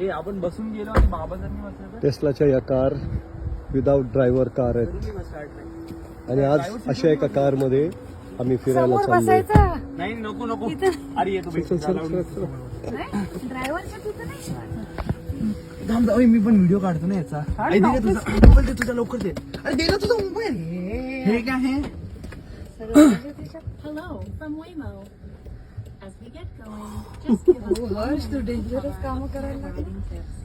आपण बसून गेलो आणि बाबाजांनी बसलं तर टेस्लाच्या या कार विदाउट ड्रायव्हर कार आहेत आणि आज अशा एका कार मध्ये आम्ही फिरायला समोर चाललोय. बसायचं नाही नको इथं अरे येतो चल, चल, चल, चल. ड्रायव्हरच्या तिथं नाही. थांब जाऊ मी पण व्हिडिओ काढतो ना याचा अरे दे रे तुझा मोबाईल दे तुझा लवकर दे अरे दे ना तुझा मोबाईल हे काय आहे Hello from Waymo. As we get going, just give us one Harsh, तू minute डेंजरस of काम our करायला लागला. riding tips.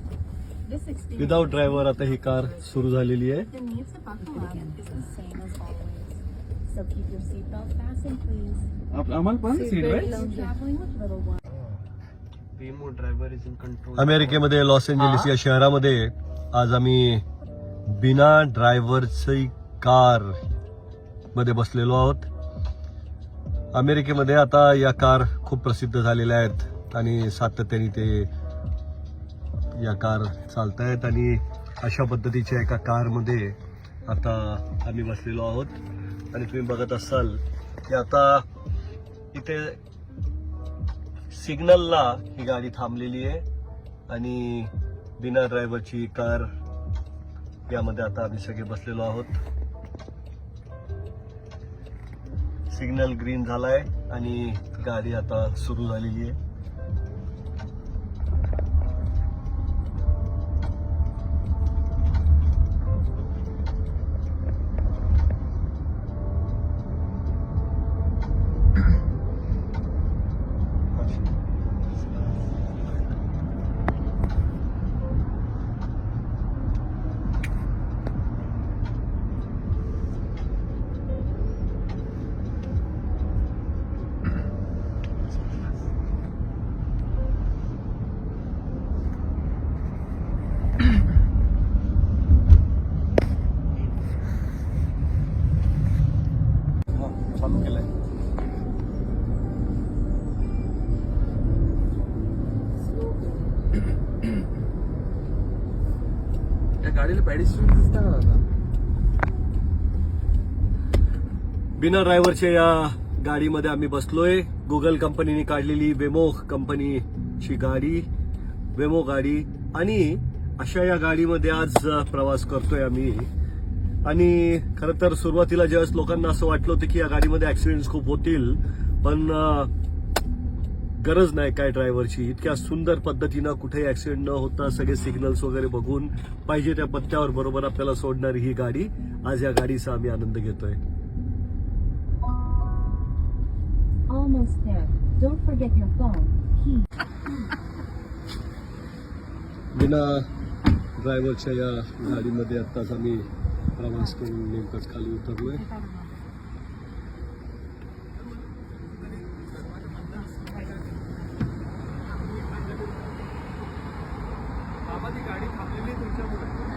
This experience without driver आता ही कार सुरू झालेली आहे. the need to buckle up is the same as always. So keep your seatbelt fastened, please. आम्हाला पण seat If traveling with little ones. अमेरिकेमध्ये लॉस एंजेलिस या शहरामध्ये आज आम्ही बिना ड्रायव्हरची कार मध्ये बसलेलो आहोत. अमेरिकेमध्ये आता या कार खूप प्रसिद्ध झालेल्या आहेत आणि सातत्याने ते या कार चालत आहेत आणि अशा पद्धतीच्या एका कारमध्ये आता आम्ही बसलेलो आहोत. आणि तुम्ही बघत असाल की आता इथे सिग्नलला ही गाडी थांबलेली आहे आणि बिना ड्रायव्हरची कार यामध्ये आता आम्ही सगळे बसलेलो आहोत. सिग्नल ग्रीन झालाय आणि गाडी आता सुरू झालेली आहे. चालू केलंय. या गाडीला पॅडिस्ट्रियन दिसता का आता बिना ड्रायव्हरच्या या गाडीमध्ये आम्ही बसलोय. गुगल कंपनीने काढलेली वेमो कंपनीची गाडी, वेमो गाडी आणि अशा या गाडीमध्ये आज प्रवास करतोय आम्ही. आणि खरं तर सुरुवातीला ज्यावेळेस लोकांना असं वाटलं होतं की या गाडीमध्ये ऍक्सिडेंट्स खूप होतील, पण गरज नाही काय ड्रायव्हरची. इतक्या सुंदर पद्धतीनं कुठेही ऍक्सिडेंट न होता सगळे सिग्नल्स वगैरे बघून पाहिजे त्या पत्त्यावर बरोबर आपल्याला सोडणारी ही गाडी, आज या गाडीचा आम्ही आनंद घेतोय. Almost there. Don't forget your phone. Key. बिना ड्रायव्हरच्या या गाडीमध्ये आत्ताच आम्ही प्रवास करून नेमकंच खाली उतरलोय. बाबा ती गाडी थांबलेली तुमच्यामुळे